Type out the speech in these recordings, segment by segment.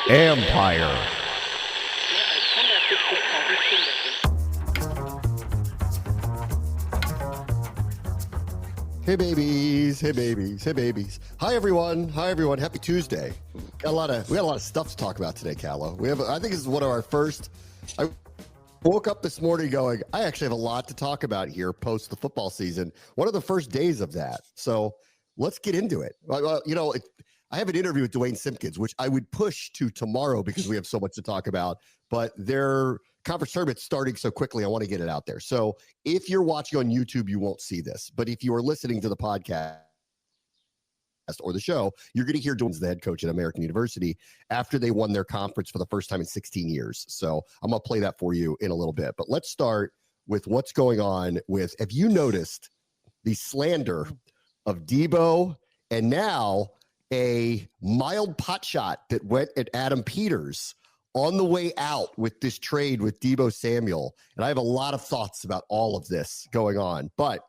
Ampire. Hey babies, hey babies, hey babies. Hi everyone, happy Tuesday. We got a lot of stuff to talk about today, Callow. I think this is one of our first. I woke up this morning going, I actually have a lot to talk about here post the football season. One of the first days of that. So let's get into it. I have an interview with Duane Simpkins, which I would push to tomorrow because we have so much to talk about, but their conference tournament's starting so quickly. I want to get it out there. So if you're watching on YouTube, you won't see this, but if you are listening to the podcast or the show, you're going to hear Duane's the head coach at American University after they won their conference for the first time in 16 years. So I'm going to play that for you in a little bit, but let's start with what's going on with, have you noticed the slander of Deebo and now a mild pot shot that went at Adam Peters on the way out with this trade with Deebo Samuel? And I have a lot of thoughts about all of this going on, but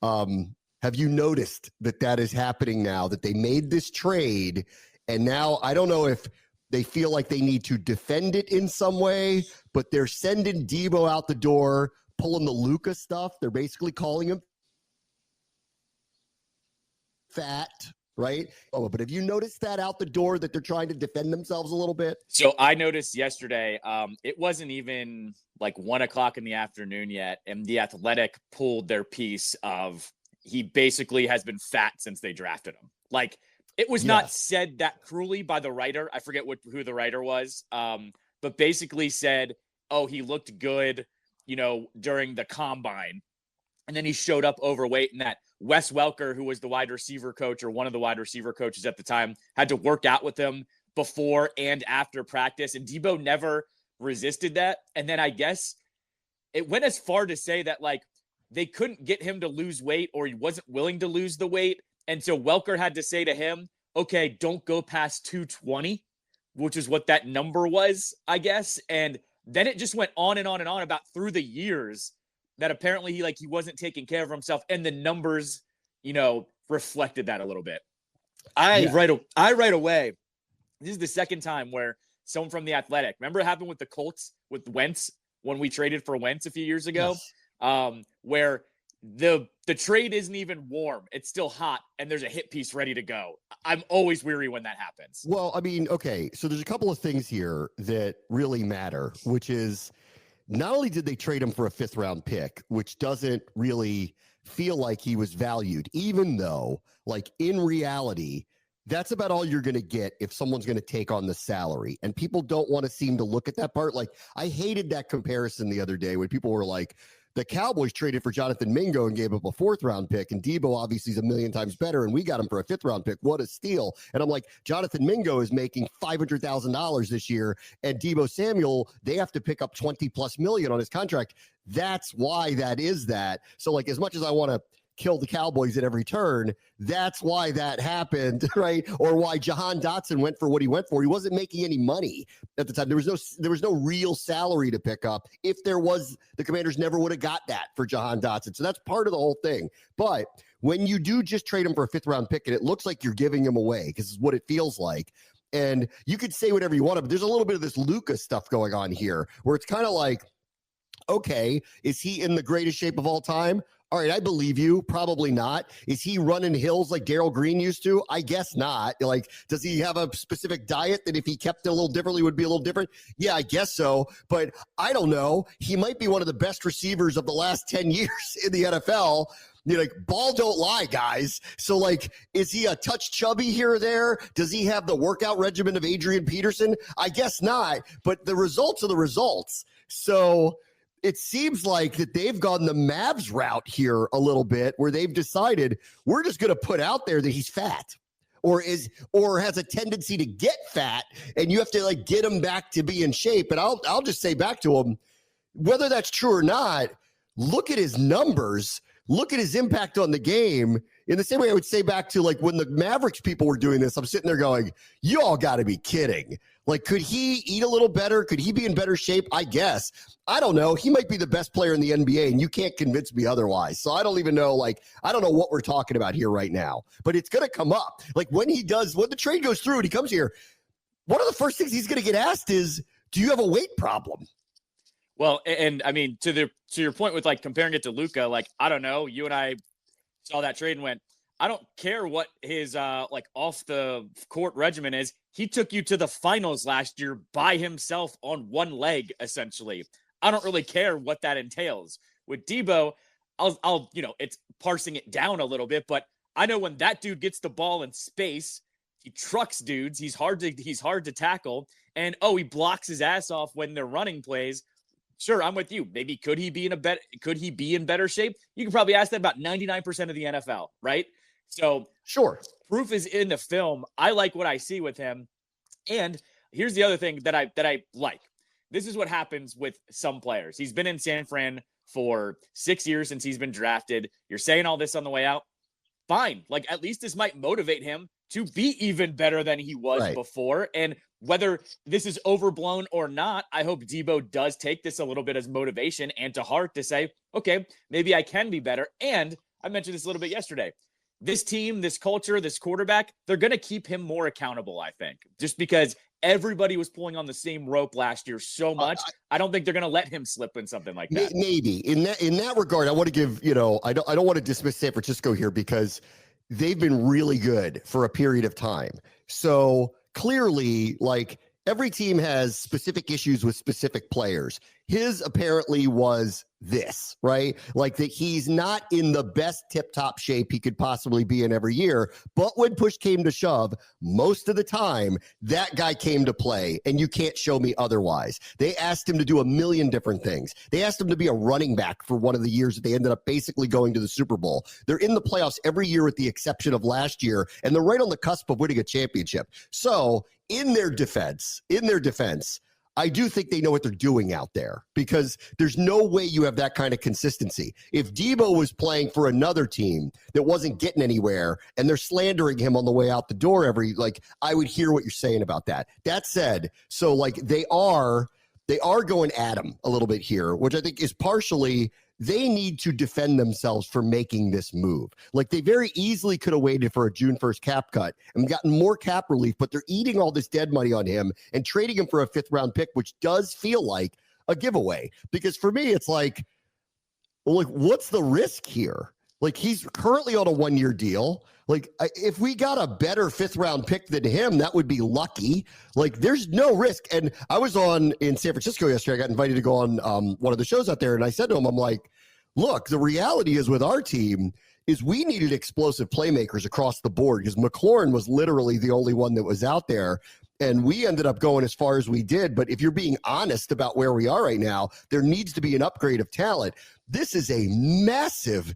have you noticed that is happening now, that they made this trade and now I don't know if they feel like they need to defend it in some way, but they're sending Deebo out the door, pulling the Luka stuff. They're basically calling him fat, right? Oh, but have you noticed that out the door, that they're trying to defend themselves a little bit? So I noticed yesterday, it wasn't even like 1 o'clock in the afternoon yet, and The Athletic pulled their piece of he basically has been fat since they drafted him. Like, it was not said that cruelly by the writer. I forget who the writer was, but basically said, oh, he looked good, during the combine. And then he showed up overweight, and that Wes Welker, who was the wide receiver coach or one of the wide receiver coaches at the time, had to work out with him before and after practice. And Deebo never resisted that. And then I guess it went as far to say that, like, they couldn't get him to lose weight, or he wasn't willing to lose the weight. And so Welker had to say to him, okay, don't go past 220, which is what that number was, I guess. And then it just went on and on and on about through the years that apparently he wasn't taking care of himself, and the numbers, reflected that a little bit. Right away, this is the second time where someone from The Athletic, remember it happened with the Colts with Wentz when we traded for Wentz a few years ago, where the trade isn't even warm. It's still hot, and there's a hit piece ready to go. I'm always weary when that happens. Well, I mean, okay, so there's a couple of things here that really matter, which is, not only did they trade him for a 5th round pick, which doesn't really feel like he was valued, even though, like, in reality, that's about all you're going to get if someone's going to take on the salary. And people don't want to seem to look at that part. Like, I hated that comparison the other day when people were like, the Cowboys traded for Jonathan Mingo and gave up a 4th round pick, and Deebo obviously is a million times better, and we got him for a 5th round pick. What a steal. And I'm like, Jonathan Mingo is making $500,000 this year, and Deebo Samuel, they have to pick up 20 plus million on his contract. That's why that is that. So, like, as much as I want to kill the Cowboys at every turn, that's why that happened, right? Or why Jahan Dotson went for what he went for. He wasn't making any money at the time. There was no real salary to pick up. If there was, the Commanders never would have got that for Jahan Dotson. So that's part of the whole thing. But when you do just trade him for a 5th round pick, and it looks like you're giving him away, because it's what it feels like. And you could say whatever you want, but there's a little bit of this Luka stuff going on here, where it's kind of like, okay, is he in the greatest shape of all time? All right, I believe you. Probably not. Is he running hills like Darryl Green used to? I guess not. Like, does he have a specific diet that if he kept it a little differently would be a little different? Yeah, I guess so. But I don't know. He might be one of the best receivers of the last 10 years in the NFL. Like, ball don't lie, guys. So, like, is he a touch chubby here or there? Does he have the workout regimen of Adrian Peterson? I guess not. But the results are the results. So it seems like that they've gone the Mavs route here a little bit, where they've decided we're just going to put out there that he's fat or has a tendency to get fat, and you have to, like, get him back to be in shape. And I'll just say back to him, whether that's true or not, look at his numbers, look at his impact on the game. In the same way I would say back to, like, when the Mavericks people were doing this, I'm sitting there going, you all got to be kidding. Like, could he eat a little better? Could he be in better shape? I guess. I don't know. He might be the best player in the NBA, and you can't convince me otherwise. So I don't even know, like, I don't know what we're talking about here right now. But it's going to come up. Like, when the trade goes through and he comes here, one of the first things he's going to get asked is, do you have a weight problem? Well, and I mean, to your point with like comparing it to Luka, like, I don't know, you and I saw that trade and went, I don't care what his like off the court regimen is. He took you to the finals last year by himself on one leg, essentially. I don't really care what that entails. With Deebo, I'll it's parsing it down a little bit, but I know when that dude gets the ball in space, he trucks dudes. He's hard to tackle, and he blocks his ass off when they're running plays. Sure, I'm with you. Maybe could he be in better shape? You could probably ask that about 99% of the NFL, right? So sure, proof is in the film. I like what I see with him. And here's the other thing that I like. This is what happens with some players. He's been in San Fran for 6 years since he's been drafted. You're saying all this on the way out. Fine. Like, at least this might motivate him to be even better than he was before. And whether this is overblown or not, I hope Deebo does take this a little bit as motivation and to heart to say, okay, maybe I can be better. And I mentioned this a little bit yesterday. This team, this culture, this quarterback, they're going to keep him more accountable, I think, just because everybody was pulling on the same rope last year so much. I don't think they're going to let him slip in something like that. Maybe in that regard, I want to give, I don't want to dismiss San Francisco here because they've been really good for a period of time. So clearly, like, every team has specific issues with specific players. His apparently was this, right? Like, that he's not in the best tip-top shape he could possibly be in every year. But when push came to shove, most of the time, that guy came to play, and you can't show me otherwise. They asked him to do a million different things. They asked him to be a running back for one of the years that they ended up basically going to the Super Bowl. They're in the playoffs every year with the exception of last year, and they're right on the cusp of winning a championship. So in their defense, I do think they know what they're doing out there because there's no way you have that kind of consistency. If Deebo was playing for another team that wasn't getting anywhere and they're slandering him on the way out the door I would hear what you're saying about that. That said, so like they are going at him a little bit here, which I think is partially they need to defend themselves for making this move. Like, they very easily could have waited for a June 1st cap cut and gotten more cap relief, but they're eating all this dead money on him and trading him for a 5th round pick, which does feel like a giveaway. Because for me, it's like, well, like, what's the risk here? Like, he's currently on a 1-year deal. Like, if we got a better 5th round pick than him, that would be lucky. Like, there's no risk. And I was in San Francisco yesterday. I got invited to go on one of the shows out there. And I said to him, I'm like, look, the reality is with our team is we needed explosive playmakers across the board because McLaurin was literally the only one that was out there. And we ended up going as far as we did. But if you're being honest about where we are right now, there needs to be an upgrade of talent. This is a massive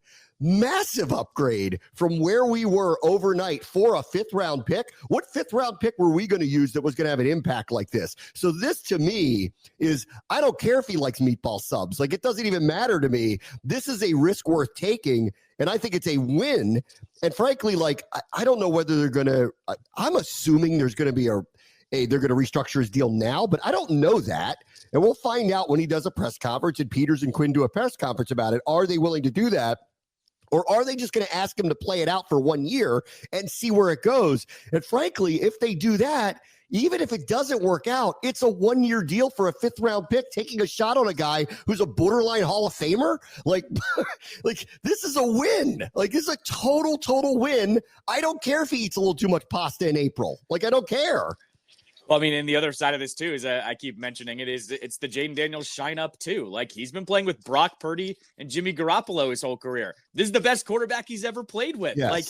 upgrade from where we were overnight for a 5th round pick. What 5th round pick were we going to use that was going to have an impact like this? So this to me is, I don't care if he likes meatball subs. Like, it doesn't even matter to me. This is a risk worth taking. And I think it's a win. And frankly, like, I don't know whether they're going to, I'm assuming there's going to be they're going to restructure his deal now, but I don't know that. And we'll find out when he does a press conference and Peters and Quinn do a press conference about it. Are they willing to do that? Or are they just going to ask him to play it out for 1 year and see where it goes? And frankly, if they do that, even if it doesn't work out, it's a 1-year deal for a 5th round pick, taking a shot on a guy who's a borderline Hall of Famer. Like, like, this is a win. Like, this is a total win. I don't care if he eats a little too much pasta in April. Like, I don't care. Well, I mean, and the other side of this too is I keep mentioning it's the Jaden Daniels shine up too. Like, he's been playing with Brock Purdy and Jimmy Garoppolo his whole career. This is the best quarterback he's ever played with, like,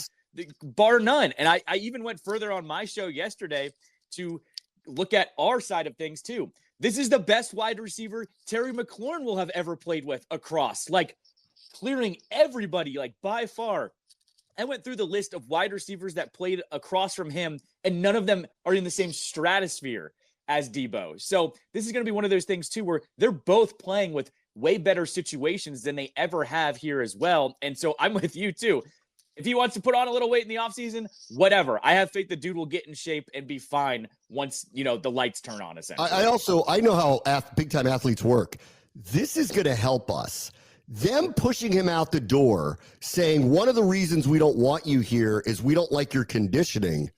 bar none. And I even went further on my show yesterday to look at our side of things too. This is the best wide receiver Terry McLaurin will have ever played with across, like, clearing everybody, like, by far. I went through the list of wide receivers that played across from him, and none of them are in the same stratosphere as Deebo. So this is going to be one of those things too, where they're both playing with way better situations than they ever have here as well. And so I'm with you too. If he wants to put on a little weight in the offseason, whatever. I have faith the dude will get in shape and be fine once, the lights turn on, essentially. I know how big-time athletes work. This is going to help us. Them pushing him out the door, saying one of the reasons we don't want you here is we don't like your conditioning.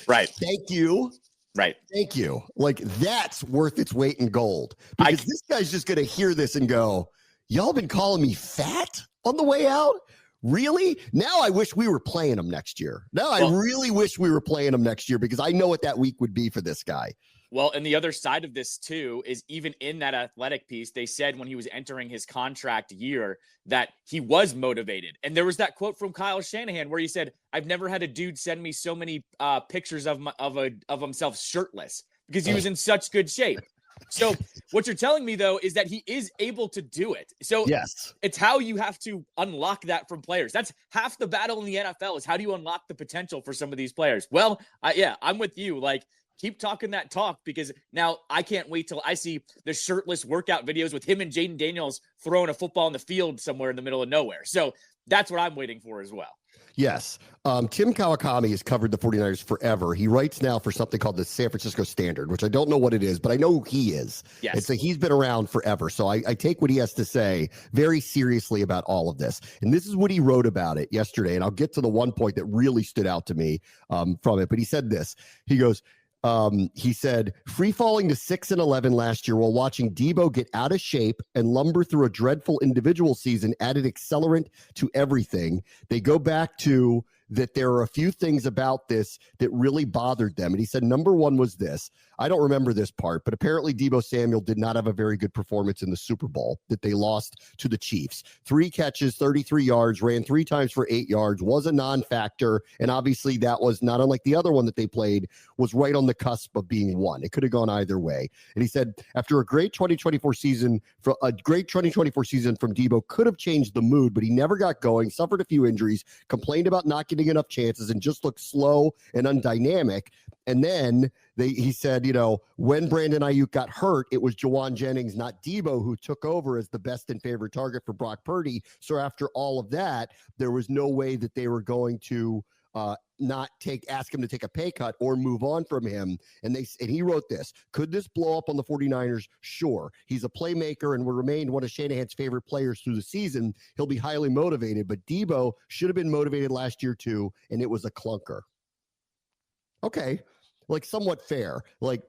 Right. Thank you. Right. Thank you. Like, that's worth its weight in gold, because this guy's just going to hear this and go, y'all been calling me fat on the way out? Really? Now I wish we were playing him next year. Now I really wish we were playing him next year, because I know what that week would be for this guy. Well, and the other side of this too is, even in that Athletic piece, they said when he was entering his contract year that he was motivated. And there was that quote from Kyle Shanahan where he said, "I've never had a dude send me so many pictures of himself shirtless," because he was in such good shape. So what you're telling me, though, is that he is able to do it. So yes, it's how you have to unlock that from players. That's half the battle in the NFL, is how do you unlock the potential for some of these players? Well, I'm with you. Like, keep talking that talk, because now I can't wait till I see the shirtless workout videos with him and Jaden Daniels throwing a football in the field somewhere in the middle of nowhere. So that's what I'm waiting for as well. Yes. Tim Kawakami has covered the 49ers forever. He writes now for something called the San Francisco Standard, which I don't know what it is, but I know who he is. Yes. And so he's been around forever. So I take what he has to say very seriously about all of this. And this is what he wrote about it yesterday. And I'll get to the one point that really stood out to me from it. But he said this. He goes, he said, free falling to 6-11 last year while watching Deebo get out of shape and lumber through a dreadful individual season added accelerant to everything. They go back to that there are a few things about this that really bothered them. And he said, number one was this. I don't remember this part, but apparently Deebo Samuel did not have a very good performance in the Super Bowl that they lost to the Chiefs. 3 catches, 33 yards, ran 3 times for 8 yards, was a non-factor. And obviously that was not unlike the other one that they played, was right on the cusp of being one. It could have gone either way. And he said, after a great 2024 season, from Deebo could have changed the mood, but he never got going, suffered a few injuries, complained about not getting enough chances, and just looked slow and undynamic. And then he said, when Brandon Ayuk got hurt, it was Juwan Jennings, not Deebo, who took over as the best and favorite target for Brock Purdy. So after all of that, there was no way that they were going to ask him to take a pay cut or move on from him. And he wrote this: could this blow up on the 49ers? Sure. He's a playmaker and will remain one of Shanahan's favorite players through the season. He'll be highly motivated, but Deebo should have been motivated last year too, and it was a clunker. Okay. Like, somewhat fair. Like,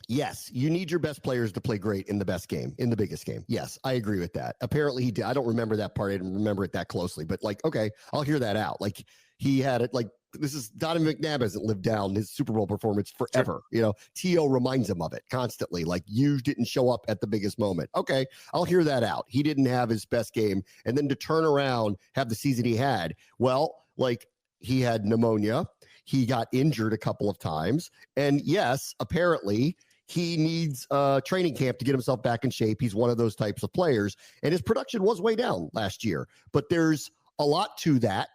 yes, you need your best players to play great in the best game, in the biggest game. Yes, I agree with that. Apparently he did. I don't remember that part. I didn't remember it that closely, but like, okay, I'll hear that out. Like, he had it. Like, this is Donovan McNabb hasn't lived down his Super Bowl performance forever. Sure. T.O. reminds him of it constantly. Like, you didn't show up at the biggest moment. Okay, I'll hear that out. He didn't have his best game. And then to turn around, have the season he had. Well, like, he had pneumonia. He got injured a couple of times. And yes, apparently he needs training camp to get himself back in shape. He's one of those types of players. And his production was way down last year. But there's a lot to that.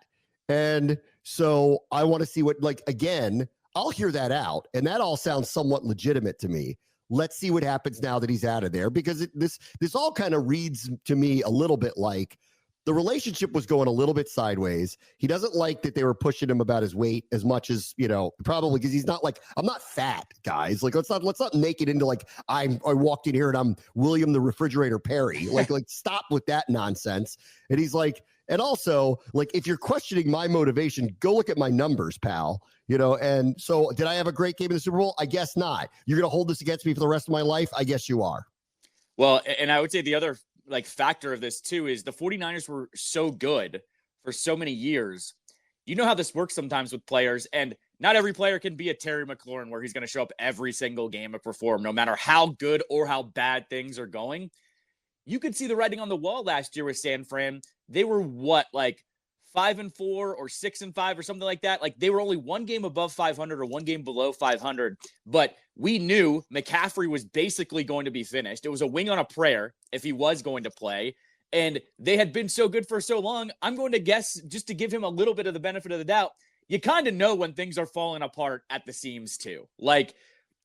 And so I want to see again, I'll hear that out. And that all sounds somewhat legitimate to me. Let's see what happens now that he's out of there, because this all kind of reads to me a little bit like the relationship was going a little bit sideways. He doesn't like that they were pushing him about his weight as much as, probably because he's not like, I'm not fat, guys. Like, let's not make it into like, I walked in here and I'm William the Refrigerator Perry. Like stop with that nonsense. And he's like, and also, like, if you're questioning my motivation, go look at my numbers, pal. And so did I have a great game in the Super Bowl? I guess not. You're going to hold this against me for the rest of my life? I guess you are. Well, and I would say the other factor of this too is the 49ers were so good for so many years. You know how this works sometimes with players, and not every player can be a Terry McLaurin where he's going to show up every single game and perform no matter how good or how bad things are going. You could see the writing on the wall last year with San Fran. They were 5-4 or 6-5 or something like that. Like, they were only one game above 500 or one game below 500, but we knew McCaffrey was basically going to be finished. It was a wing on a prayer if he was going to play, and they had been so good for so long. I'm going to guess, just to give him a little bit of the benefit of the doubt, you kind of know when things are falling apart at the seams too. Like,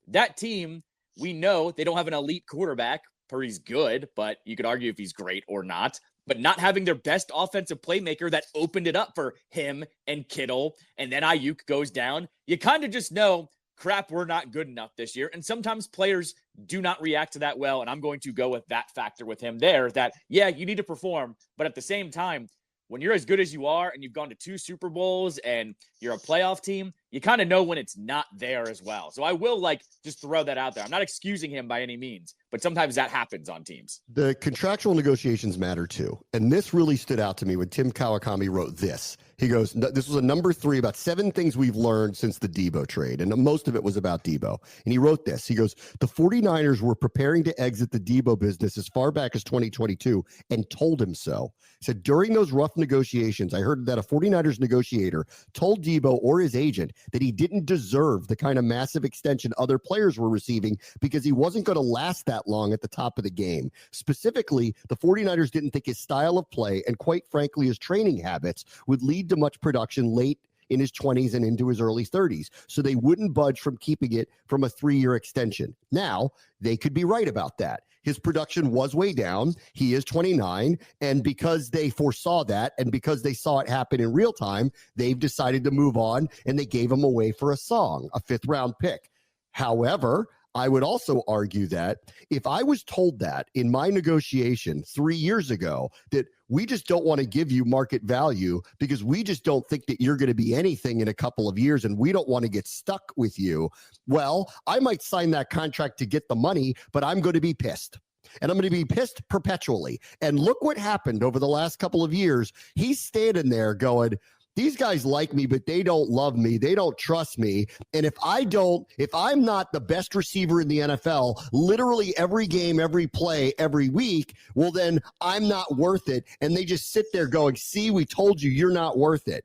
that team, we know they don't have an elite quarterback. Purdy's good, but you could argue if he's great or not. But not having their best offensive playmaker that opened it up for him and Kittle, and then Ayuk goes down, you kind of just know, crap, we're not good enough this year. And sometimes players do not react to that well, and I'm going to go with that factor with him there, that, yeah, you need to perform, but at the same time, when you're as good as you are and you've gone to 2 Super Bowls and you're a playoff team, you kind of know when it's not there as well. So I will just throw that out there. I'm not excusing him by any means, but sometimes that happens on teams. The contractual negotiations matter too. And this really stood out to me when Tim Kawakami wrote this. He goes, this was a number 3, about 7 things we've learned since the Deebo trade. And most of it was about Deebo. And he wrote this. He goes, the 49ers were preparing to exit the Deebo business as far back as 2022 and told him so. He said, during those rough negotiations, I heard that a 49ers negotiator told Deebo or his agent that he didn't deserve the kind of massive extension other players were receiving because he wasn't going to last that long at the top of the game. Specifically, the 49ers didn't think his style of play and quite frankly his training habits would lead to much production late in his 20s and into his early 30s. So they wouldn't budge from keeping it from a 3-year extension. Now, they could be right about that. His production was way down. He is 29. And because they foresaw that and because they saw it happen in real time, they've decided to move on and they gave him away for a song, a 5th-round pick. However, I would also argue that if I was told that in my negotiation 3 years ago, that we just don't want to give you market value because we just don't think that you're going to be anything in a couple of years and we don't want to get stuck with you, well, I might sign that contract to get the money, but I'm going to be pissed. And I'm going to be pissed perpetually. And look what happened over the last couple of years. He's standing there going, these guys like me, but they don't love me. They don't trust me. And if I'm not the best receiver in the NFL, literally every game, every play, every week, well, then I'm not worth it. And they just sit there going, see, we told you you're not worth it.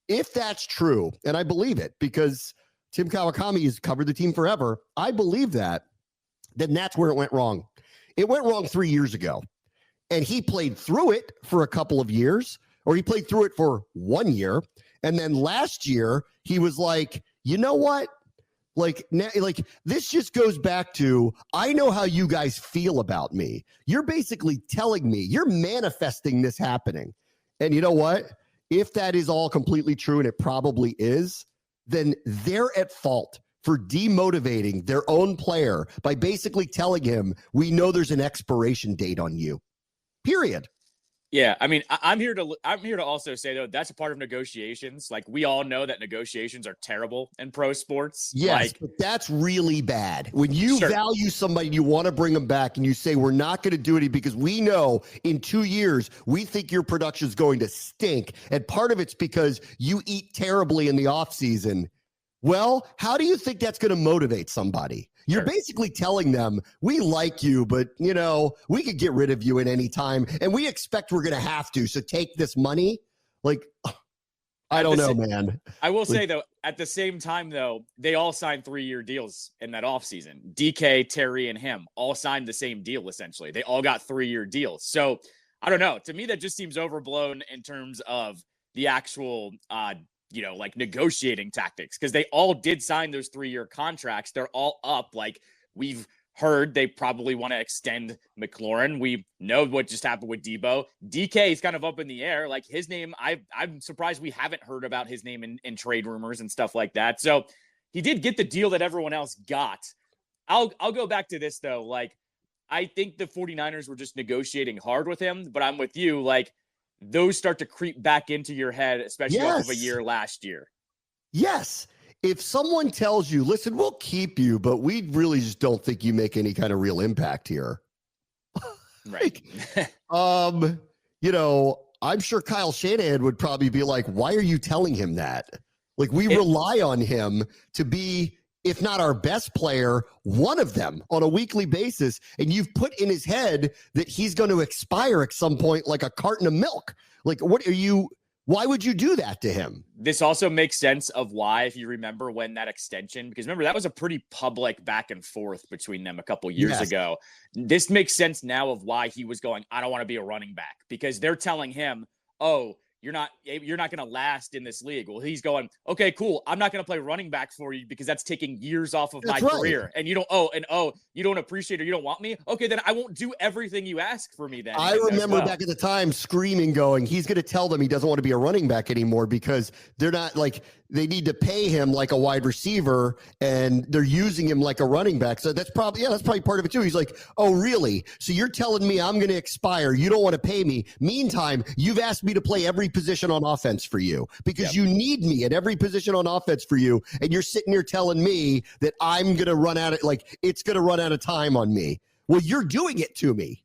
If that's true, and I believe it because Tim Kawakami has covered the team forever, I believe that, then that's where it went wrong. It went wrong 3 years ago. And he played through it for a couple of years. Or he played through it for 1 year. And then last year, he was like, you know what? This just goes back to, I know how you guys feel about me. You're basically telling me, you're manifesting this happening. And you know what? If that is all completely true, and it probably is, then they're at fault for demotivating their own player by basically telling him, we know there's an expiration date on you. Period. Yeah, I mean, I'm here to also say though that's a part of negotiations. Like we all know that negotiations are terrible in pro sports. Yes, but that's really bad. When you value somebody, you want to bring them back, and you say we're not going to do it because we know in 2 years we think your production is going to stink, and part of it's because you eat terribly in the off season. Well, how do you think that's going to motivate somebody? You're basically telling them, we like you, but, we could get rid of you at any time, and we expect we're going to have to, so take this money. I don't know, man. I will say, though, at the same time, though, they all signed 3-year deals in that offseason. DK, Terry, and him all signed the same deal, essentially. They all got 3-year deals. So, I don't know. To me, that just seems overblown in terms of the actual negotiating tactics, because they all did sign those 3-year contracts. They're all up. We've heard they probably want to extend McLaurin. We know what just happened with Deebo. DK is kind of up in the air. His name, I'm surprised we haven't heard about his name in trade rumors and stuff like that. So he did get the deal that everyone else got. I'll go back to this though. I think the 49ers were just negotiating hard with him, but I'm with you. Those start to creep back into your head, especially off of a year last year. Yes. If someone tells you, listen, we'll keep you, but we really just don't think you make any kind of real impact here. Right. I'm sure Kyle Shanahan would probably be like, why are you telling him that? We rely on him to be, if not our best player, one of them on a weekly basis. And you've put in his head that he's going to expire at some point, like a carton of milk. Why would you do that to him? This also makes sense of why, if you remember when that extension, because remember, that was a pretty public back and forth between them a couple years ago. This makes sense now of why he was going, I don't want to be a running back, because they're telling him, oh, you're not going to last in this league. Well, he's going, okay, cool. I'm not going to play running back for you because that's taking years off of my career. And you don't appreciate or you don't want me. Okay, then I won't do everything you ask for me then. I remember back at the time screaming, going, he's going to tell them he doesn't want to be a running back anymore because they're not they need to pay him like a wide receiver and they're using him like a running back. So that's probably part of it too. He's like, oh, really? So you're telling me I'm going to expire. You don't want to pay me. Meantime, you've asked me to play every position on offense for you because you need me at every position on offense for you. And you're sitting here telling me that I'm going to run out of, like, it's going to run out of time on me. Well, you're doing it to me.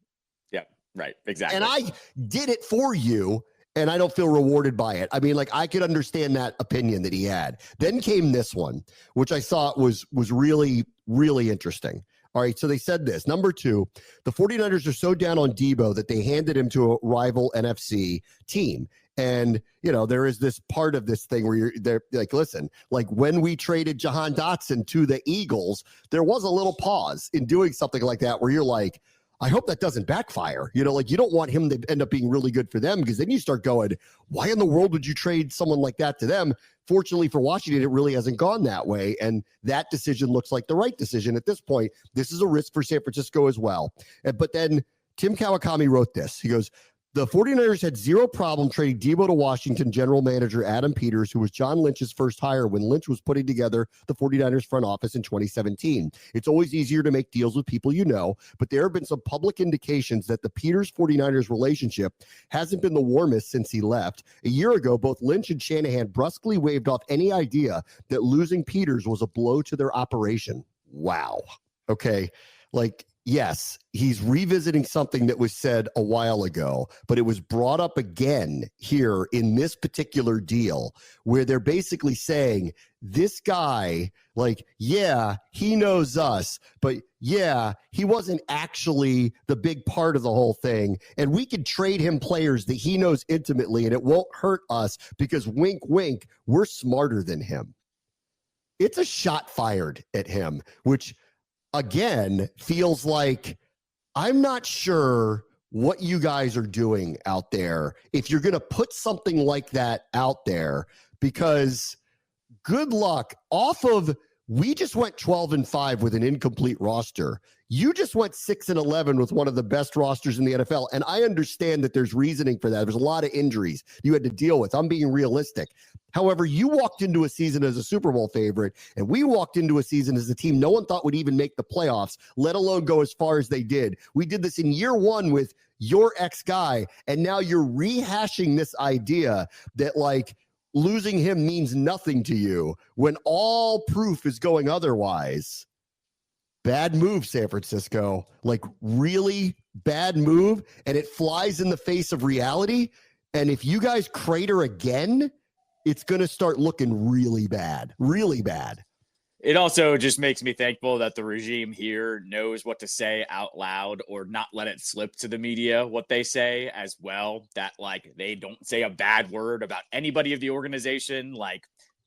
Yeah, right. Exactly. And I did it for you. And I don't feel rewarded by it. I mean, like, I could understand that opinion that he had. Then came this one, which I thought was really, really interesting. All right, so they said this. Number 2, the 49ers are so down on Deebo that they handed him to a rival NFC team. And, you know, there is this part of this thing where they're like, listen, like when we traded Jahan Dotson to the Eagles, there was a little pause in doing something like that where you're like, I hope that doesn't backfire. You know, like you don't want him to end up being really good for them because then you start going, why in the world would you trade someone like that to them? Fortunately for Washington, it really hasn't gone that way. And that decision looks like the right decision at this point. This is a risk for San Francisco as well. But then Tim Kawakami wrote this. He goes, the 49ers had zero problem trading Deebo to Washington general manager Adam Peters, who was John Lynch's first hire when Lynch was putting together the 49ers front office in 2017. It's always easier to make deals with people you know, but there have been some public indications that the Peters-49ers relationship hasn't been the warmest since he left. A year ago, both Lynch and Shanahan brusquely waved off any idea that losing Peters was a blow to their operation. Wow. Okay. Like, yes, he's revisiting something that was said a while ago, but it was brought up again here in this particular deal where they're basically saying this guy, like, yeah, he knows us, but yeah, he wasn't actually the big part of the whole thing. And we could trade him players that he knows intimately and it won't hurt us because wink, wink, we're smarter than him. It's a shot fired at him, which again, feels like I'm not sure what you guys are doing out there if you're going to put something like that out there, because good luck off of, we just went 12-5 with an incomplete roster. You just went 6-11 with one of the best rosters in the NFL. And I understand that there's reasoning for that. There's a lot of injuries you had to deal with. I'm being realistic. However, you walked into a season as a Super Bowl favorite, and we walked into a season as a team no one thought would even make the playoffs, let alone go as far as they did. We did this in year one with your ex-guy, and now you're rehashing this idea that, like, losing him means nothing to you when all proof is going otherwise. Bad move, San Francisco. Like, really bad move, and it flies in the face of reality. And if you guys crater again, it's going to start looking really bad, really bad. It also just makes me thankful that the regime here knows what to say out loud or not let it slip to the media what they say as well. That, like, they don't say a bad word about anybody of the organization. Like,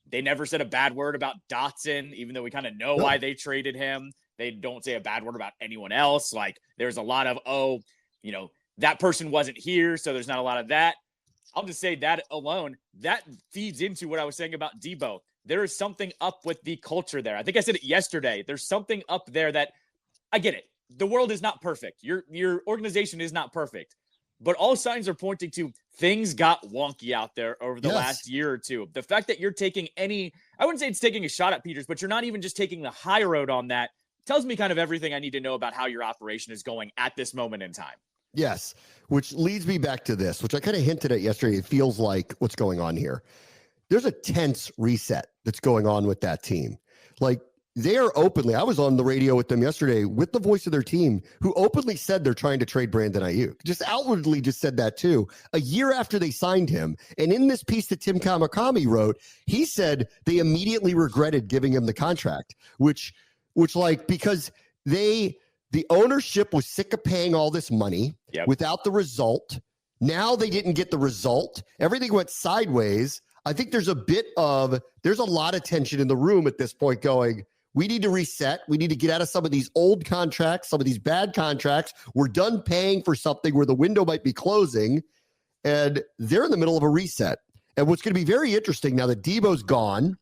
they never said a bad word about Dotson, even though we kind of know why they traded him. They don't say a bad word about anyone else. Like, there's a lot of, oh, you know, that person wasn't here, so there's not a lot of that. I'll just say that alone, that feeds into what I was saying about Deebo. There is something up with the culture there. I think I said it yesterday. There's something up there that, I get it. The world is not perfect. Your organization is not perfect. But all signs are pointing to things got wonky out there over the last year or two. The fact that you're taking I wouldn't say it's taking a shot at Peters, but you're not even just taking the high road on that, tells me kind of everything I need to know about how your operation is going at this moment in time. Yes, which leads me back to this, which I kind of hinted at yesterday. It feels like what's going on here. There's a tense reset that's going on with that team. Like, they are openly, I was on the radio with them yesterday with the voice of their team who openly said they're trying to trade Brandon Ayuk. Just outwardly just said that too, a year after they signed him. And in this piece that Tim Kawakami wrote, he said they immediately regretted giving him the contract, which like, because the ownership was sick of paying all this money without the result. Now they didn't get the result. Everything went sideways. I think there's a lot of tension in the room at this point going, we need to reset. We need to get out of some of these old contracts, some of these bad contracts. We're done paying for something where the window might be closing, and they're in the middle of a reset. And what's going to be very interesting now that Deebo's gone,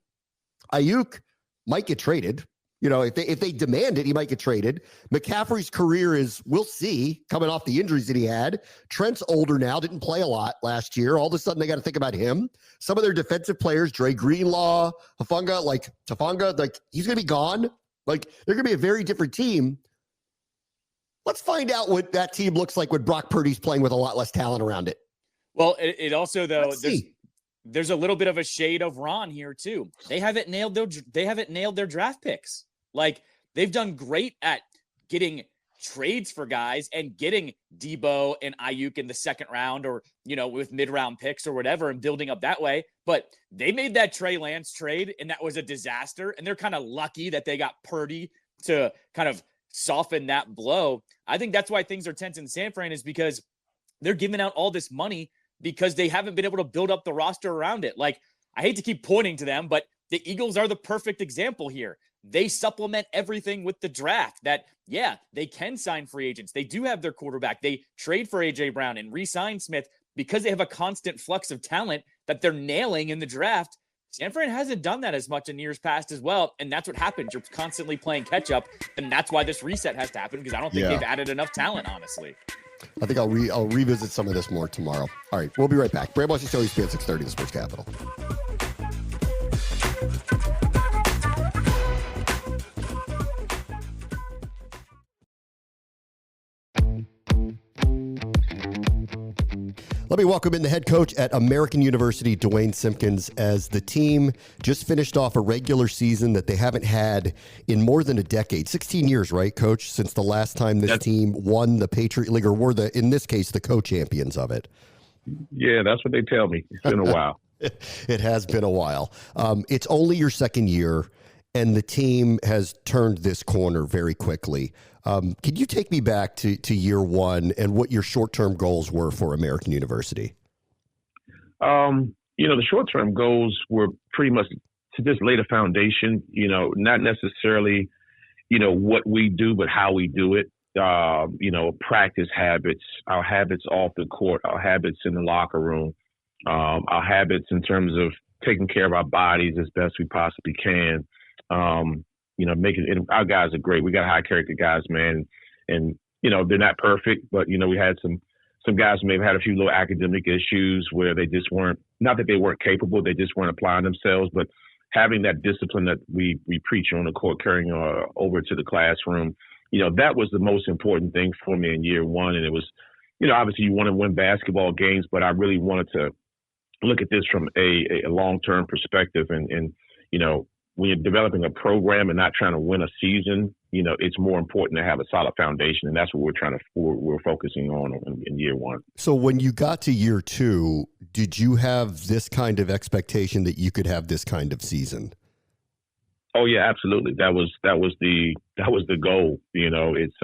Ayuk might get traded. You know, if they demand it, he might get traded. McCaffrey's career is, we'll see, coming off the injuries that he had. Trent's older now, didn't play a lot last year. All of a sudden, they got to think about him. Some of their defensive players, Dre Greenlaw, Tafanga, he's going to be gone. Like, they're going to be a very different team. Let's find out what that team looks like when Brock Purdy's playing with a lot less talent around it. Well, it also, though, there's a little bit of a shade of Ron here, too. They haven't nailed their draft picks. Like, they've done great at getting trades for guys and getting Deebo and Ayuk in the second round, or, you know, with mid-round picks or whatever, and building up that way. But they made that Trey Lance trade, and that was a disaster. And they're kind of lucky that they got Purdy to kind of soften that blow. I think that's why things are tense in San Fran, is because they're giving out all this money because they haven't been able to build up the roster around it. Like, I hate to keep pointing to them, but the Eagles are the perfect example here. They supplement everything with the draft. That, yeah, they can sign free agents. They do have their quarterback. They trade for A.J. Brown and re-sign Smith because they have a constant flux of talent that they're nailing in the draft. San Fran hasn't done that as much in years past as well, and that's what happens. You're constantly playing catch-up, and that's why this reset has to happen, because I don't think they've added enough talent, honestly. I think I'll revisit some of this more tomorrow. All right, we'll be right back. Bram Washington, ESPN 630, the Sports Capital. Let me welcome in the head coach at American University, Duane Simpkins, as the team just finished off a regular season that they haven't had in more than a decade. 16 years, right, Coach, since the last time this team won the Patriot League, or were, in this case, the co-champions of it. Yeah, that's what they tell me. It's been a while. It has been a while. It's only your second year, and the team has turned this corner very quickly. Can you take me back to year one and what your short-term goals were for American University? The short-term goals were pretty much to just lay the foundation, not necessarily, what we do, but how we do it. Practice habits, our habits off the court, our habits in the locker room, our habits in terms of taking care of our bodies as best we possibly can. Our guys are great. We got high character guys, man. And, they're not perfect, but, we had some guys who may have had a few little academic issues where they just weren't, not that they weren't capable, they just weren't applying themselves, but having that discipline that we preach on the court, carrying over to the classroom, that was the most important thing for me in year one. And it was, obviously you want to win basketball games, but I really wanted to look at this from a long-term perspective. And when you're developing a program and not trying to win a season, it's more important to have a solid foundation. And that's what we're focusing on in year one. So when you got to year two, did you have this kind of expectation that you could have this kind of season? Oh yeah, absolutely. That was the goal. It's,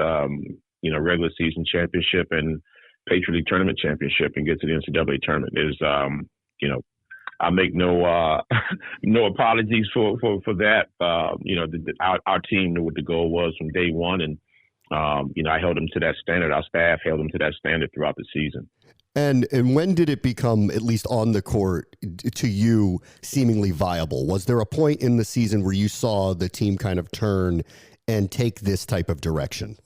regular season championship and Patriot League tournament championship and get to the NCAA tournament. There's, I make no apologies for that. Our team knew what the goal was from day one, and I held them to that standard. Our staff held them to that standard throughout the season. And when did it become, at least on the court, to you, seemingly viable? Was there a point in the season where you saw the team kind of turn and take this type of direction?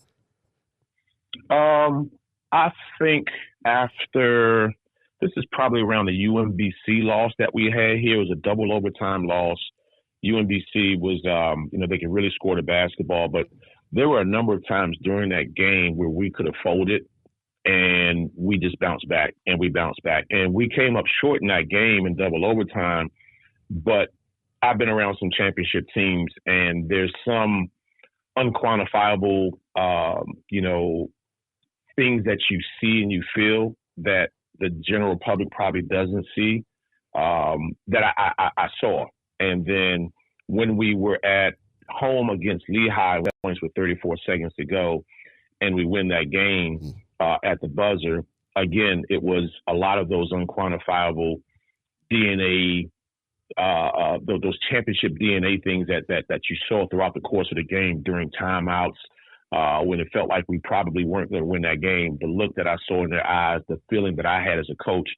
I think after. This is probably around the UMBC loss that we had here. It was a double overtime loss. UMBC was, they could really score the basketball, but there were a number of times during that game where we could have folded and we just bounced back and we bounced back. And we came up short in that game in double overtime, but I've been around some championship teams and there's some unquantifiable, things that you see and you feel that the general public probably doesn't see, that I saw. And then when we were at home against Lehigh, points with 34 seconds to go, and we win that game at the buzzer, again, it was a lot of those unquantifiable DNA, those championship DNA things that you saw throughout the course of the game during timeouts, when it felt like we probably weren't going to win that game. The look that I saw in their eyes, the feeling that I had as a coach,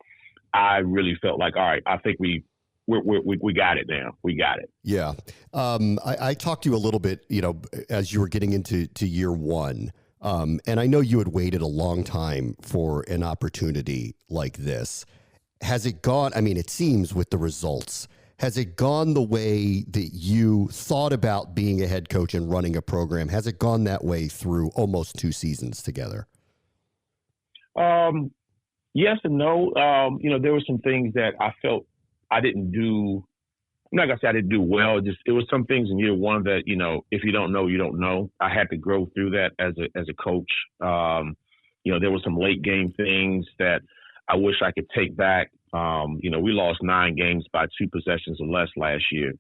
I really felt like, all right, I think we we got it now. We got it. Yeah. I talked to you a little bit, as you were getting into year one. And I know you had waited a long time for an opportunity like this. Has it gone? I mean, it seems with the results, has it gone the way that you thought about being a head coach and running a program? Has it gone that way through almost 2 seasons together? Yes and no. There were some things that I felt I didn't do. I'm not gonna say I didn't do well. It was some things in year one that, if you don't know, you don't know. I had to grow through that as a coach. There were some late game things that I wish I could take back. We lost 9 games by 2 possessions or less last year.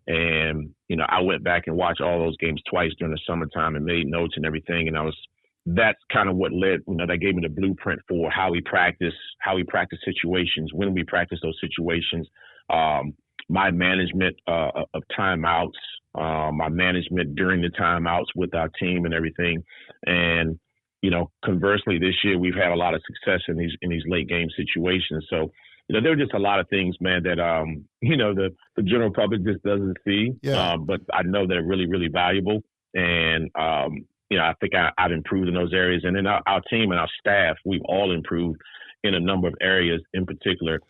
And, I went back and watched all those games twice during the summertime and made notes and everything. And that's kind of what led, that gave me the blueprint for how we practice situations, when we practice those situations, my management of timeouts, my management during the timeouts with our team and everything. And, conversely, this year we've had a lot of success in these late game situations. So, there are just a lot of things, man, that, the general public just doesn't see. Yeah. But I know they're really, really valuable. And, I think I've improved in those areas. And then our team and our staff, we've all improved in a number of areas, in particular,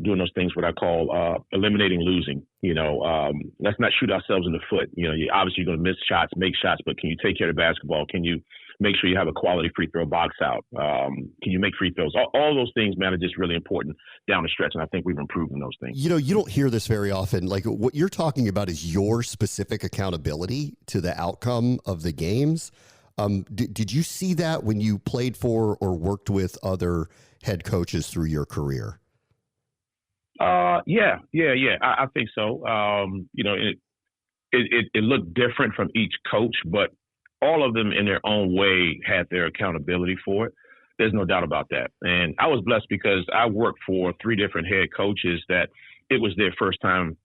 doing those things what I call eliminating losing. Let's not shoot ourselves in the foot. Obviously you're going to miss shots, make shots, but can you take care of the basketball? Can you make sure you have a quality free throw box out? Can you make free throws? All those things, man, are just really important down the stretch, and I think we've improved in those things. You don't hear this very often. Like, what you're talking about is your specific accountability to the outcome of the games. Did you see that when you played for or worked with other head coaches through your career? Yeah. I think so. It looked different from each coach, but all of them in their own way had their accountability for it. There's no doubt about that. And I was blessed because I worked for 3 different head coaches that it was their first time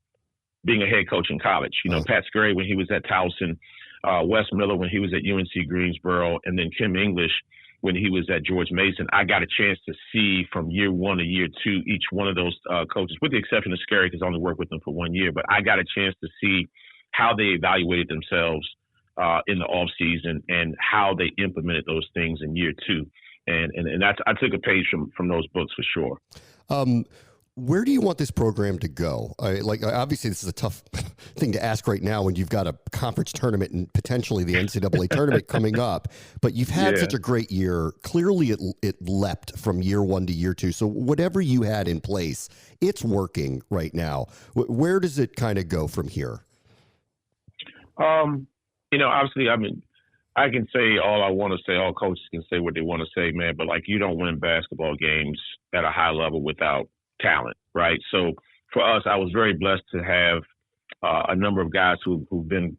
being a head coach in college. Pat Scurry when he was at Towson, Wes Miller when he was at UNC Greensboro, and then Kim English when he was at George Mason. I got a chance to see from year 1 to year 2 each one of those coaches, with the exception of Scurry because I only worked with them for 1 year. But I got a chance to see how they evaluated themselves in the off season and how they implemented those things in year 2. And that's, I took a page from those books for sure. Where do you want this program to go? Obviously this is a tough thing to ask right now when you've got a conference tournament and potentially the NCAA tournament coming up, but you've had such a great year. Clearly it leapt from year 1 to year 2. So whatever you had in place, it's working right now. Where does it kind of go from here? Obviously, I can say all I want to say. All coaches can say what they want to say, man. But you don't win basketball games at a high level without talent, right? So for us, I was very blessed to have a number of guys who've been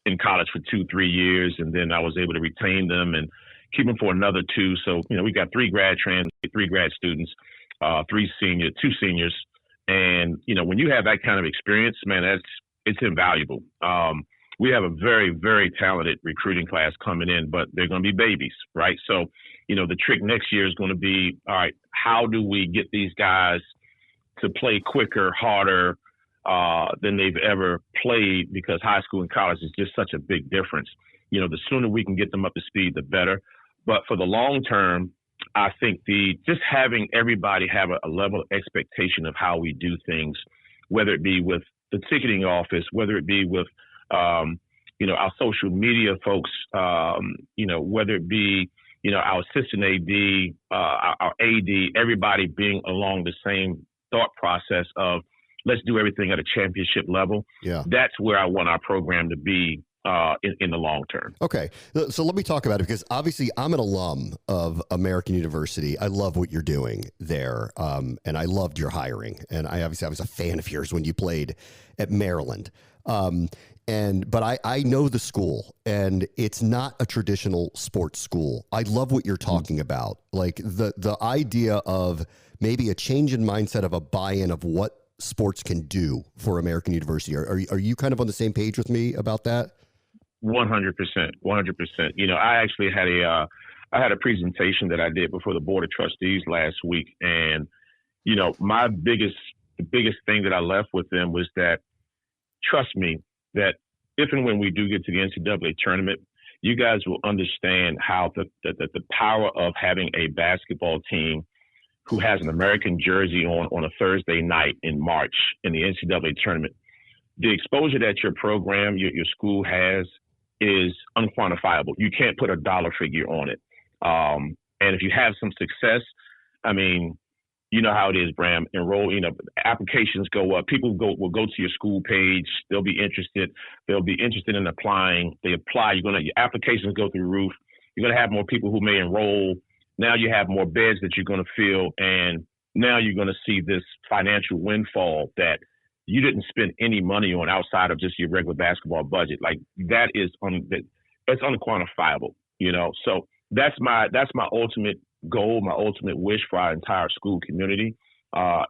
in college for 2-3 years, and then I was able to retain them and keep them for another 2. So we got 3 grad trans, 3 grad students, 2 seniors, and when you have that kind of experience, man, it's invaluable. We have a very, very talented recruiting class coming in, but they're going to be babies, right? So, the trick next year is going to be, all right, how do we get these guys to play quicker, harder than they've ever played? Because high school and college is just such a big difference. The sooner we can get them up to speed, the better. But for the long term, I think just having everybody have a level of expectation of how we do things, whether it be with the ticketing office, whether it be with our social media folks, whether it be, our assistant AD, our AD, everybody being along the same thought process of let's do everything at a championship level. Yeah. That's where I want our program to be in the long term. Okay. So let me talk about it, because obviously I'm an alum of American University. I love what you're doing there. And I loved your hiring. And I was a fan of yours when you played at Maryland. But I know the school, and it's not a traditional sports school. I love what you're talking about. Like the idea of maybe a change in mindset, of a buy-in of what sports can do for American University. Are you kind of on the same page with me about that? 100%. I actually had a presentation that I did before the Board of Trustees last week. And, my biggest the biggest thing that I left with them was that, trust me, that if and when we do get to the NCAA tournament, you guys will understand how the power of having a basketball team who has an American jersey on a Thursday night in March in the NCAA tournament. The exposure that your program, your school has is unquantifiable. You can't put a dollar figure on it. And if you have some success, I mean, you know how it is, Bram. Enroll, applications go up. People will go to your school page. They'll be interested. They'll be interested in applying. They apply. Your applications go through the roof. You're going to have more people who may enroll. Now you have more beds that you're going to fill. And now you're going to see this financial windfall that you didn't spend any money on outside of just your regular basketball budget. Like it's unquantifiable, So that's my ultimate goal, my ultimate wish for our entire school community,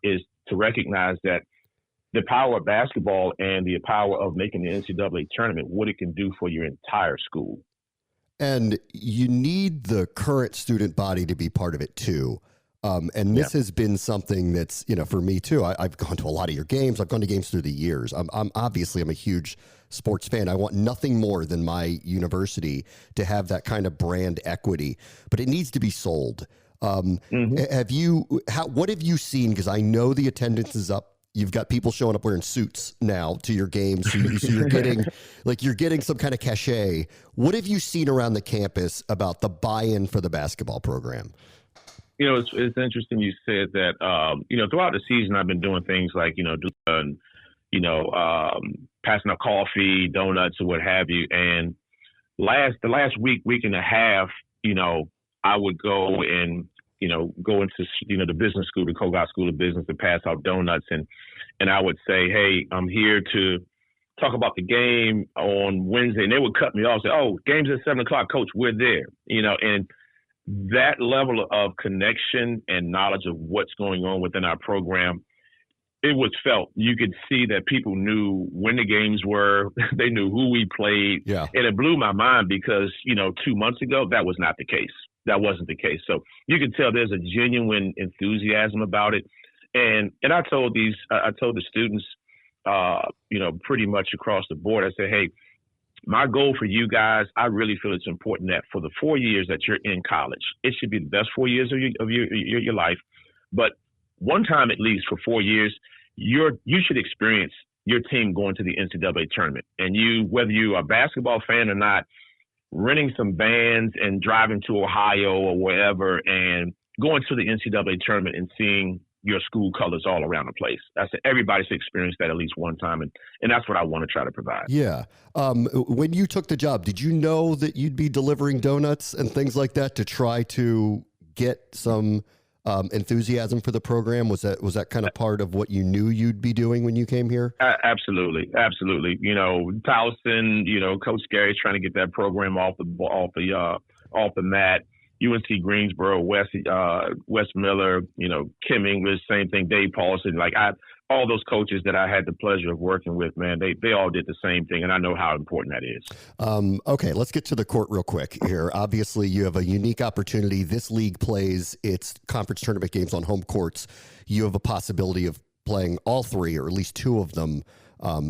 is to recognize that the power of basketball and the power of making the NCAA tournament, what it can do for your entire school. And you need the current student body to be part of it too. And this has been something that's, for me too. I've gone to a lot of your games. I've gone to games through the years. I'm obviously a huge sports fan. I want nothing more than my university to have that kind of brand equity, but it needs to be sold. What have you seen? Because I know the attendance is up. You've got people showing up wearing suits now to your games. So you're getting some kind of cachet. What have you seen around the campus about the buy-in for the basketball program? It's interesting you said that, throughout the season, I've been doing things like, passing out coffee, donuts, or what have you. And the last week and a half, I would go and, go into, the business school, the Kogat School of Business, to pass out donuts. And I would say, hey, I'm here to talk about the game on Wednesday. And they would cut me off, say, oh, game's at 7:00, Coach, we're there, and that level of connection and knowledge of what's going on within our program, it was felt. You could see that people knew when the games were. They knew who we played. Yeah. And it blew my mind because, 2 months ago, that was not the case. That wasn't the case. So you can tell there's a genuine enthusiasm about it. And I told the students, pretty much across the board, I said, hey, my goal for you guys, I really feel it's important that for the 4 years that you're in college, it should be the best 4 years of your life. But one time at least for 4 years, you should experience your team going to the NCAA tournament. And whether you're a basketball fan or not, renting some vans and driving to Ohio or wherever and going to the NCAA tournament and seeing your school colors all around the place. I said everybody should experience that at least one time, and that's what I want to try to provide. Yeah. When you took the job, did you know that you'd be delivering donuts and things like that to try to get some enthusiasm for the program? Was that kind of part of what you knew you'd be doing when you came here? Absolutely. Towson, Coach Gary's trying to get that program off the mat. UNC Greensboro, Wes Miller, Kim English, same thing, Dave Paulson. All those coaches that I had the pleasure of working with, man, they all did the same thing, and I know how important that is. Okay, let's get to the court real quick here. Obviously, you have a unique opportunity. This league plays its conference tournament games on home courts. You have a possibility of playing all three, or at least two of them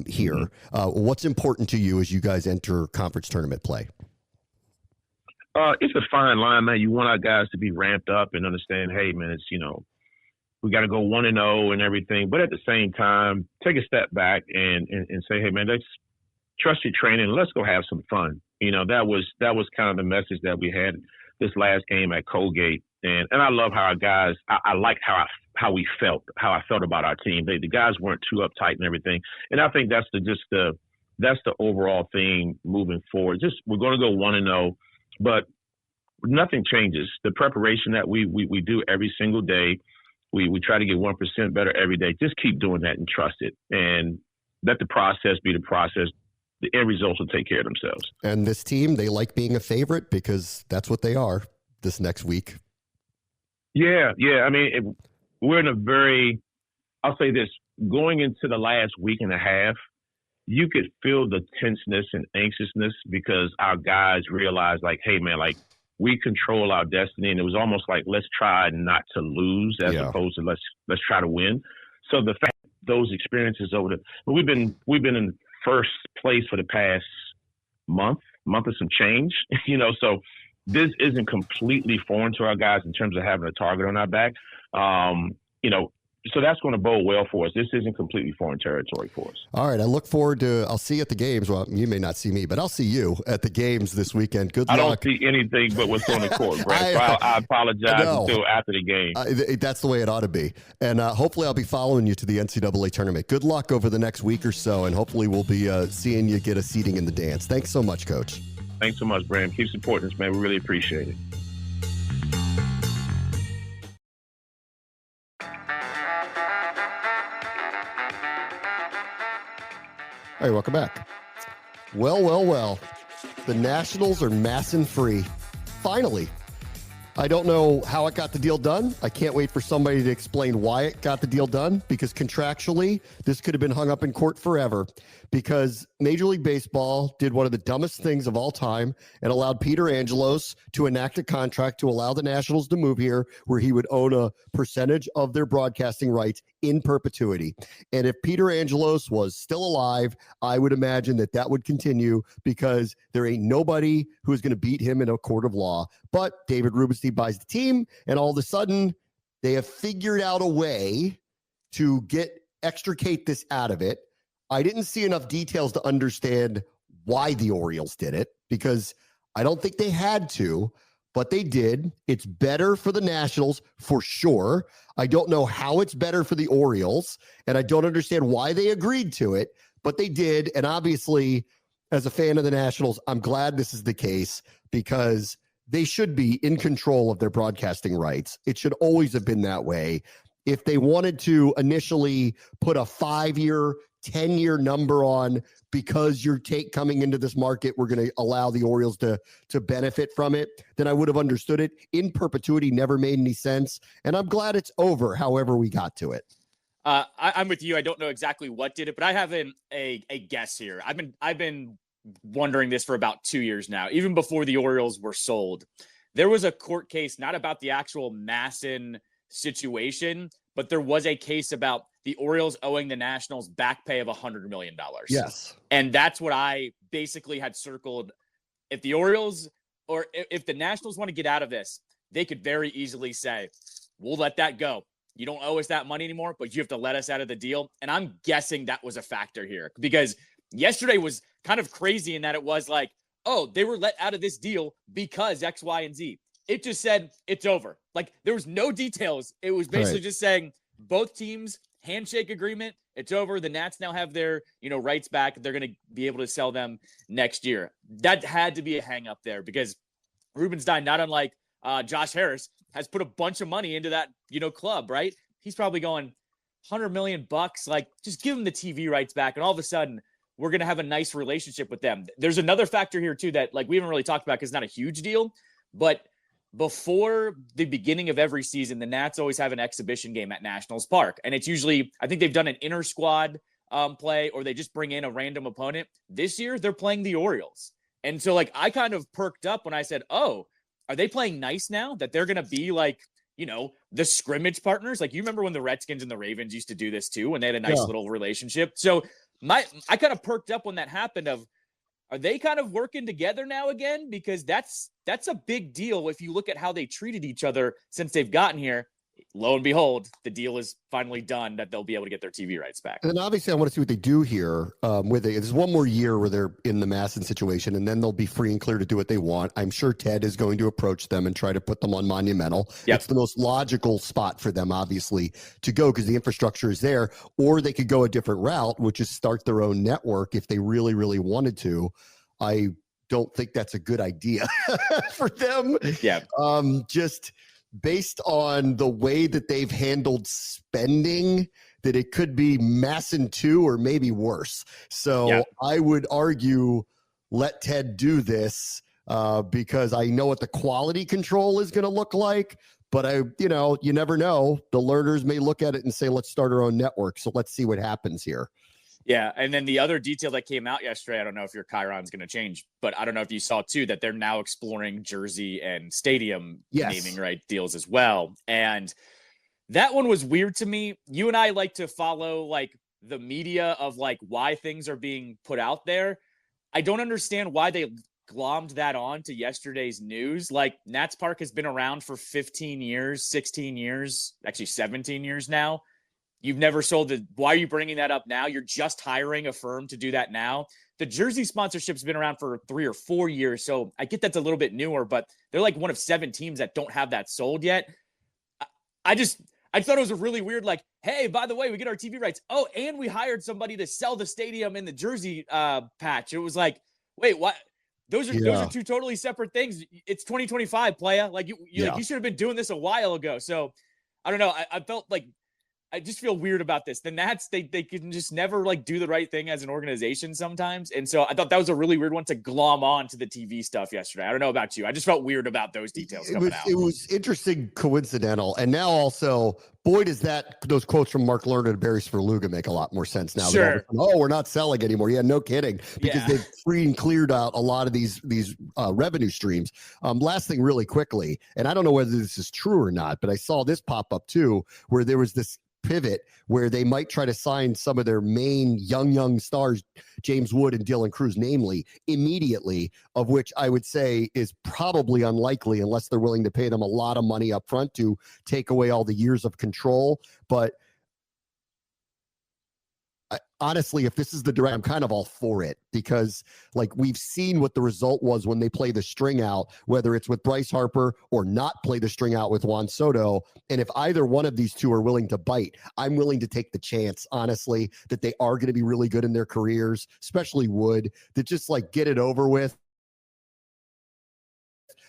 here. Mm-hmm. What's important to you as you guys enter conference tournament play? It's a fine line, man. You want our guys to be ramped up and understand, hey, man, it's, we got to go 1-0 and everything. But at the same time, take a step back and say, hey, man, let's trust your training. Let's go have some fun. That was kind of the message that we had this last game at Colgate. And I love how our guys, I liked how I felt about our team. The guys weren't too uptight and everything. And I think that's the overall thing moving forward. Just, we're going to go 1-0. But nothing changes. The preparation that we do every single day, we try to get 1% better every day. Just keep doing that and trust it. And let the process be the process. The end results will take care of themselves. And this team, they like being a favorite because that's what they are this next week. Yeah. I mean, we're in I'll say this, going into the last week and a half, you could feel the tenseness and anxiousness because our guys realized, hey, man, we control our destiny. And it was almost like, let's try not to lose as opposed to let's try to win. So the fact those experiences over we've been in first place for the past month and some change, so this isn't completely foreign to our guys in terms of having a target on our back. So that's going to bode well for us. This isn't completely foreign territory for us. All right. I look forward to, I'll see you at the games. Well, you may not see me, but I'll see you at the games this weekend. Good luck. I don't see anything but what's on the court, Brad. I apologize until after the game. That's the way it ought to be. And hopefully I'll be following you to the NCAA tournament. Good luck over the next week or so, and hopefully we'll be seeing you get a seating in the dance. Thanks so much, Coach. Thanks so much, Bram. Keep supporting us, man. We really appreciate it. All right, welcome back. Well. The Nationals are massing free. Finally. I don't know how it got the deal done. I can't wait for somebody to explain why it got the deal done, because contractually, this could have been hung up in court forever, because Major League Baseball did one of the dumbest things of all time and allowed Peter Angelos to enact a contract to allow the Nationals to move here, where he would own a percentage of their broadcasting rights in perpetuity. And if Peter Angelos was still alive, I would imagine that would continue, because there ain't nobody who's going to beat him in a court of law. But David Rubenstein buys the team, and all of a sudden they have figured out a way to extricate this out of it. I didn't see enough details to understand why the Orioles did it, because I don't think they had to, but they did. It's better for the Nationals for sure. I don't know how it's better for the Orioles, and I don't understand why they agreed to it, but they did. And obviously, as a fan of the Nationals, I'm glad this is the case, because they should be in control of their broadcasting rights. It should always have been that way. If they wanted to initially put a 5-year, 10-year number on, because your take coming into this market, we're going to allow the Orioles to benefit from it, then I would have understood it. In perpetuity never made any sense. And I'm glad it's over, however we got to it. I'm with you. I don't know exactly what did it, but I have a guess here. I've been wondering this for about 2 years now, even before the Orioles were sold. There was a court case, not about the actual Masson situation, but there was a case about the Orioles owing the Nationals back pay of $100 million. Yes. And that's what I basically had circled. If the Orioles, or if the Nationals want to get out of this, they could very easily say, we'll let that go. You don't owe us that money anymore, but you have to let us out of the deal. And I'm guessing that was a factor here, because yesterday was kind of crazy in that it was like, oh, they were let out of this deal because X, Y, and Z. It just said it's over. Like, there was no details. It was basically just saying both teams, handshake agreement, it's over. The Nats now have their, rights back. They're going to be able to sell them next year. That had to be a hang up there, because Rubenstein, not unlike Josh Harris, has put a bunch of money into that, club, right? He's probably going $100 million, like, just give him the TV rights back. And all of a sudden, we're going to have a nice relationship with them. There's another factor here too that, like, we haven't really talked about, because it's not a huge deal, but before the beginning of every season, the Nats always have an exhibition game at Nationals Park. And it's usually, I think they've done an inter squad play, or they just bring in a random opponent. This year, they're playing the Orioles. And so, like, I kind of perked up when I said, oh, are they playing nice now that they're going to be like, the scrimmage partners? Like, you remember when the Redskins and the Ravens used to do this too, when they had a nice little relationship. So I kind of perked up when that happened of, are they kind of working together now again? Because that's a big deal if you look at how they treated each other since they've gotten here. Lo and behold, the deal is finally done, that they'll be able to get their TV rights back. And then obviously I want to see what they do here. There's one more year where they're in the Masson situation, and then they'll be free and clear to do what they want. I'm sure Ted is going to approach them and try to put them on Monumental. Yep. It's the most logical spot for them, obviously, to go, because the infrastructure is there. Or they could go a different route, which is start their own network if they really, really wanted to. I don't think that's a good idea for them. Yeah. Just based on the way that they've handled spending, that it could be Masson 2 or maybe worse. So I would argue let Ted do this because I know what the quality control is going to look like. But you never know. The learners may look at it and say, let's start our own network. So let's see what happens here. Yeah, and then the other detail that came out yesterday, I don't know if your Chiron's going to change, but I don't know if you saw too that they're now exploring jersey and stadium naming right deals as well. And That one was weird to me. You and I like to follow like the media of like why things are being put out there. I don't understand why they glommed that on to yesterday's news. Like Nats Park has been around for 15 years, 16 years, actually 17 years now. You've never sold it. Why are you bringing that up now? You're just hiring a firm to do that now. The jersey sponsorship's been around for 3 or 4 years. So I get that's a little bit newer, but they're like one of 7 teams that don't have that sold yet. I thought it was a really weird, like, hey, by the way, we get our TV rights. Oh, and we hired somebody to sell the stadium in the jersey patch. It was like, wait, what? Those are 2 totally separate things. It's 2025, playa. Like you should have been doing this a while ago. So I don't know. I felt like I just feel weird about this. The Nats, they can just never like do the right thing as an organization sometimes. And so I thought that was a really weird one to glom on to the TV stuff yesterday. I don't know about you. I just felt weird about those details coming out. It was interesting, coincidental. And now also, boy, does those quotes from Mark Lerner to Barry Svrluga make a lot more sense now. Sure. Oh, we're not selling anymore. Yeah, no kidding. Because they've free and cleared out a lot of these revenue streams. Last thing really quickly, and I don't know whether this is true or not, but I saw this pop up too, where there was this pivot where they might try to sign some of their main young stars, James Wood and Dylan Cruz, namely, immediately, of which I would say is probably unlikely unless they're willing to pay them a lot of money up front to take away all the years of control. But honestly, if this is the direct, I'm kind of all for it, because like we've seen what the result was when they play the string out, whether it's with Bryce Harper or not play the string out with Juan Soto. And if either one of these two are willing to bite, I'm willing to take the chance, honestly, that they are going to be really good in their careers, especially Wood, to just like get it over with,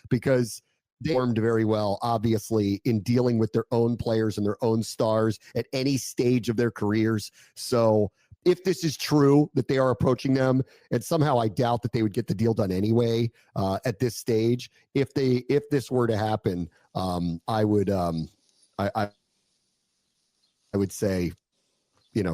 because they performed very well, obviously, in dealing with their own players and their own stars at any stage of their careers. So if this is true that they are approaching them, and somehow I doubt that they would get the deal done anyway at this stage, if this were to happen, I would say,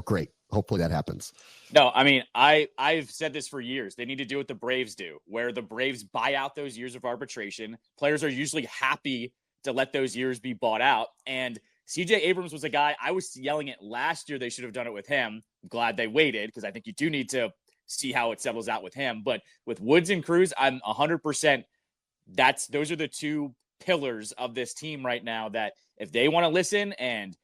great. Hopefully that happens. No, I mean, I've said this for years. They need to do what the Braves do, where the Braves buy out those years of arbitration. Players are usually happy to let those years be bought out. And CJ Abrams was a guy I was yelling at last year. They should have done it with him. I'm glad they waited, because I think you do need to see how it settles out with him. But with Woods and Cruz, I'm 100%. Those are the 2 pillars of this team right now that if they want to listen and,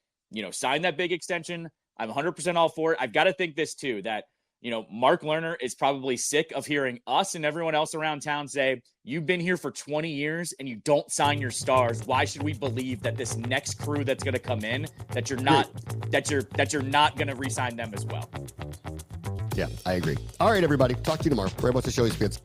sign that big extension, I'm 100% all for it. I've got to think this too, that, Mark Lerner is probably sick of hearing us and everyone else around town say, you've been here for 20 years and you don't sign your stars. Why should we believe that this next crew that's going to come in, that you're not going to re-sign them as well? Yeah, I agree. All right, everybody. Talk to you tomorrow. Very much the show, Spence.